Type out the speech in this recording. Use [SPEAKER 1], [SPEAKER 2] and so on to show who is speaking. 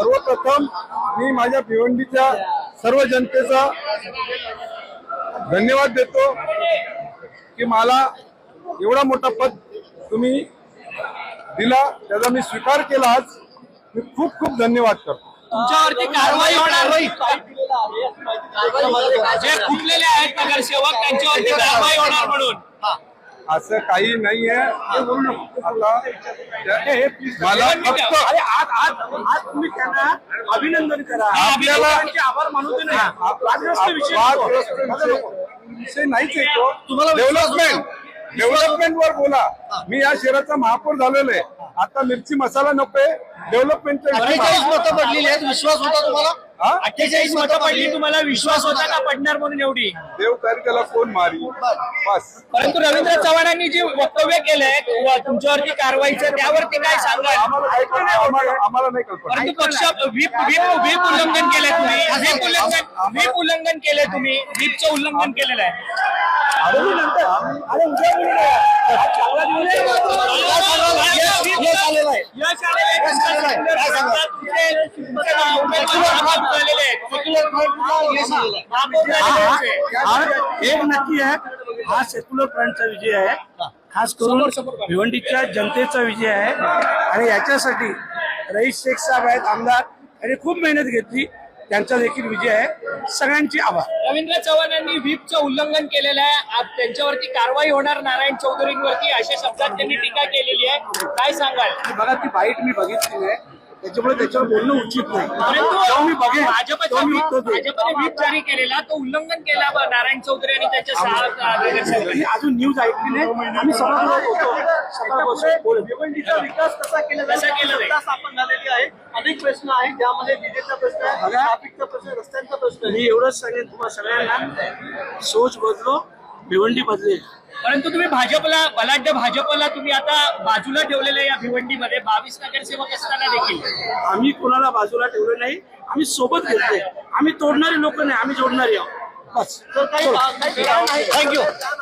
[SPEAKER 1] सर्वप्रथम मी माझ्या भिवंडीच्या सर्व जनतेचा धन्यवाद देतो की मला एवढा मोठा पद तुम्ही दिला, त्याचा मी स्वीकार केला। आज मी खूप खूप धन्यवाद करतो।
[SPEAKER 2] तुमच्यावरती कारवाई होणार नाही, जे कुठलेले आहेत नगरसेवक त्यांच्यावरती कारवाई होणार म्हणून
[SPEAKER 1] असं काही नाहीये। आता मला फक्त
[SPEAKER 3] आज तुम्ही त्यांना अभिनंदन करा,
[SPEAKER 1] आपल्याला
[SPEAKER 3] आभार मानू दे नाही।
[SPEAKER 1] विषय नाहीच येतो। तुम्हाला डेव्हलपमेंट वर बोला। मी या शहराचा महापौर झालेलो आहे। आता मिरची मसाला नकोय, डेव्हलपमेंटच्या
[SPEAKER 3] 48 मतं पडलेली आहेत, विश्वास होता तुम्हाला?
[SPEAKER 2] 48 मतं पडली, तुम्हाला विश्वास होता का पडणार म्हणून एवढी?
[SPEAKER 1] देव तरी त्याला कोण मारी बस।
[SPEAKER 2] परंतु रवींद्र चव्हाणांनी जे वक्तव्य केलंय तुमच्यावरती कारवाईचं, त्यावरती काय सांगाल?
[SPEAKER 1] आम्हाला नाही कल्पना।
[SPEAKER 2] परंतु पक्ष व्हीप उल्लंघन केलंय तुम्ही, व्हीप उल्लंघन केलंय तुम्ही, व्हीपचं उल्लंघन केलेलं आहे।
[SPEAKER 3] एक नक्की आहे, हा सेक्युलर फ्रंटचा विजय आहे, खास करून भिवंडीच्या जनतेचा विजय आहे। आणि याच्यासाठी रईस शेख साहेब आहेत आमदार, यांनी खूप मेहनत घेतली, त्यांचा देखील विजय आहे। सगळ्यांचे आभार।
[SPEAKER 2] रवींद्र चव्हाणांनी व्हीपचं उल्लंघन केलेलं आहे, त्यांच्यावरती कारवाई होणार नारायण चौधरींवरती, अशा शब्दात त्यांनी टीका केलेली आहे, काय सांगाल?
[SPEAKER 3] बघा, ती बाईट मी बघितली नाही, त्याच्यामुळे त्याच्यावर बोलणं उचित नाही।
[SPEAKER 2] परंतु
[SPEAKER 3] मी बघेन,
[SPEAKER 2] भाजपने व्हीप जारी केलेला, तो उल्लंघन केला नारायण चौधरी आणि त्याच्या 6 नगरसेवकांनी।
[SPEAKER 3] अजून न्यूज ऐकली नाही, आम्ही सभागृहात होतो। भिवंडीचा विकास कसा केला
[SPEAKER 2] जाईल?
[SPEAKER 3] स्थापन झालेली आहे, अनेक प्रश्न आहेत, ज्यामध्ये विजेचा प्रश्न आहे, ट्रॅफिकचा प्रश्न, रस्त्यांचा प्रश्न। मी एवढंच सांगेन तुम्हाला सगळ्यांना, सोच बदलो, भिवंडी बदलेल।
[SPEAKER 2] परंतु तुम्ही बलाढ्य भाजपला तुम्ही आता बाजूला ठेवलेलं आहे या भिवंडीमध्ये 22 नगरसेवक असताना देखील।
[SPEAKER 3] आम्ही कोणाला बाजूला ठेवलं नाही, आम्ही सोबत घेतले। आम्ही तोडणारे लोक नाही, आम्ही जोडणारे आहोत बस।
[SPEAKER 2] थँक्यू।